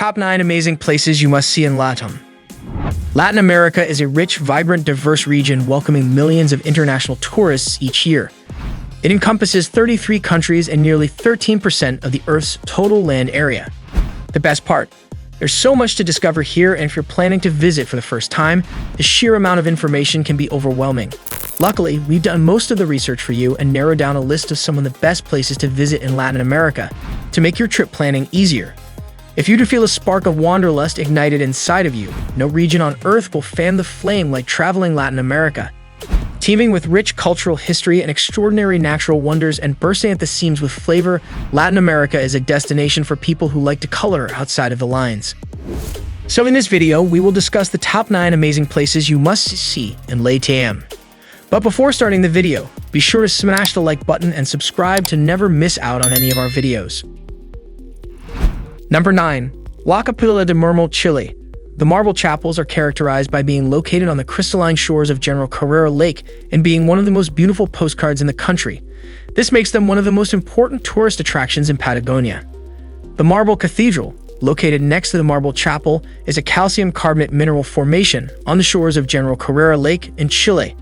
Top 9 amazing places you must see in Latin. Latin America is a rich, vibrant, diverse region welcoming millions of international tourists each year. It encompasses 33 countries and nearly 13% of the Earth's total land area. The best part? There's so much to discover here, and if you're planning to visit for the first time, the sheer amount of information can be overwhelming. Luckily, we've done most of the research for you and narrowed down a list of some of the best places to visit in Latin America to make your trip planning easier. If you do feel a spark of wanderlust ignited inside of you, no region on Earth will fan the flame like traveling Latin America. Teeming with rich cultural history and extraordinary natural wonders and bursting at the seams with flavor, Latin America is a destination for people who like to color outside of the lines. So in this video, we will discuss the top 9 amazing places you must see in Latam. But before starting the video, be sure to smash the like button and subscribe to never miss out on any of our videos. Number 9. La Capilla de Mármol, Chile. The marble chapels are characterized by being located on the crystalline shores of General Carrera Lake and being one of the most beautiful postcards in the country. This makes them one of the most important tourist attractions in Patagonia. The Marble Cathedral, located next to the Marble Chapel, is a calcium carbonate mineral formation on the shores of General Carrera Lake in Chile,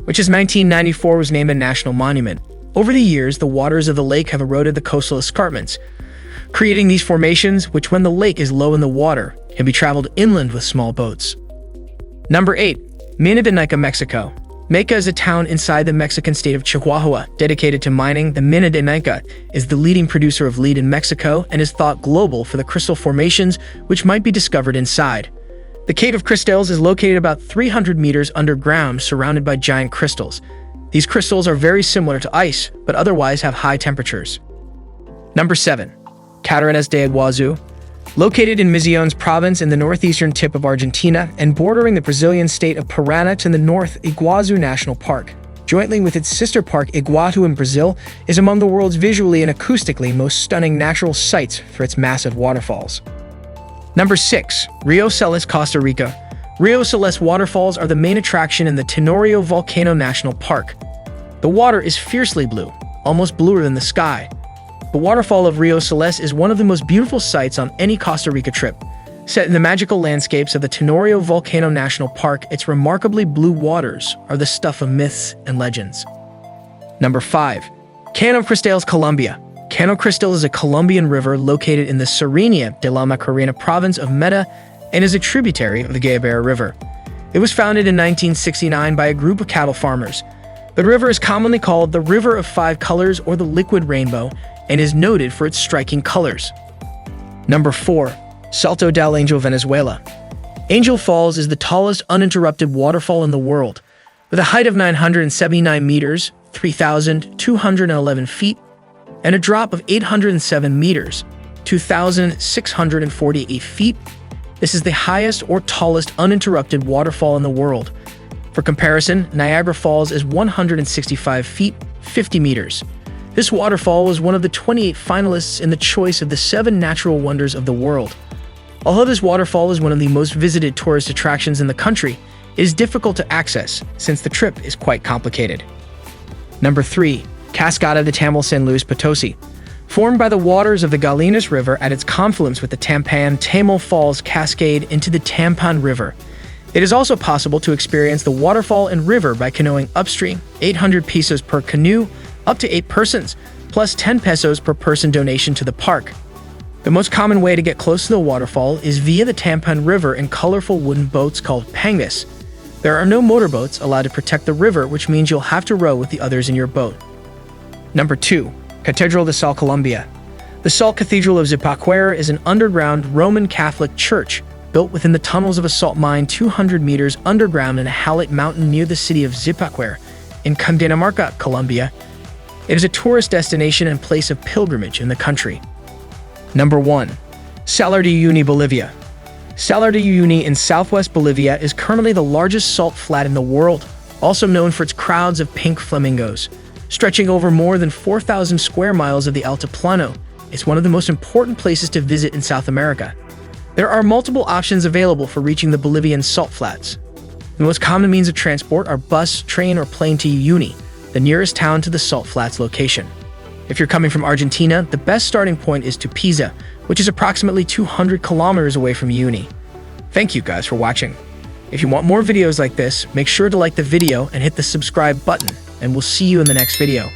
which in 1994 was named a national monument. Over the years, the waters of the lake have eroded the coastal escarpments, creating these formations which, when the lake is low in the water, can be traveled inland with small boats. Number 8. Minadinenka, Mexico. Meca is a town inside the Mexican state of Chihuahua, dedicated to mining. The Minadinenka is the leading producer of lead in Mexico and is thought global for the crystal formations which might be discovered inside. The Cave of Crystals is located about 300 meters underground, surrounded by giant crystals. These crystals are very similar to ice, but otherwise have high temperatures. Number 7. Cataratas de Iguazu. Located in Misiones province in the northeastern tip of Argentina and bordering the Brazilian state of Paraná to the north, Iguazu National Park, jointly with its sister park Iguazu in Brazil, is among the world's visually and acoustically most stunning natural sights for its massive waterfalls. Number 6. Rio Salas, Costa Rica. Rio Salas waterfalls are the main attraction in the Tenorio Volcano National Park. The water is fiercely blue, almost bluer than the sky. The waterfall of Rio Salas is one of the most beautiful sights on any Costa Rica trip. Set in the magical landscapes of the Tenorio Volcano National Park, its remarkably blue waters are the stuff of myths and legends. Number 5. Cano Cristales, Colombia. Cano Cristal is a Colombian river located in the Serranía de la Macarena province of Meta and is a tributary of the Guayabera River. It was founded in 1969 by a group of cattle farmers. The river is commonly called the River of Five Colors or the Liquid Rainbow, and is noted for its striking colors. Number 4. Salto del Angel, Venezuela. Angel Falls is the tallest uninterrupted waterfall in the world, with a height of 979 meters, 3,211 feet, and a drop of 807 meters, 2,648 feet. This is the highest or tallest uninterrupted waterfall in the world. For comparison, Niagara Falls is 165 feet, 50 meters. This waterfall was one of the 28 finalists in the choice of the 7 natural wonders of the world. Although this waterfall is one of the most visited tourist attractions in the country, it is difficult to access since the trip is quite complicated. Number 3. Cascada de Tamil, San Luis Potosi. Formed by the waters of the Galinas River at its confluence with the Tampan, Tamil Falls cascade into the Tampan River. It is also possible to experience the waterfall and river by canoeing upstream, 800 pesos per canoe, up to 8 persons, plus 10 pesos per person donation to the park. The most common way to get close to the waterfall is via the Tampan River in colorful wooden boats called pangas. There are no motorboats allowed to protect the river, which means you'll have to row with the others in your boat. Number 2. Cathedral de Sal, Colombia. The Salt Cathedral of Zipaquirá is an underground Roman Catholic church built within the tunnels of a salt mine 200 meters underground in a halite mountain near the city of Zipaquirá in Cundinamarca, Colombia. It is a tourist destination and place of pilgrimage in the country. Number 1. Salar de Uyuni, Bolivia. Salar de Uyuni in southwest Bolivia is currently the largest salt flat in the world, also known for its crowds of pink flamingos. Stretching over more than 4,000 square miles of the Altiplano, it's one of the most important places to visit in South America. There are multiple options available for reaching the Bolivian salt flats. The most common means of transport are bus, train, or plane to Uyuni, the nearest town to the salt flats location. If you're coming from Argentina, the best starting point is to Pisa, which is approximately 200 kilometers away from Uni. Thank you guys for watching. If you want more videos like this, make sure to like the video and hit the subscribe button, and we'll see you in the next video.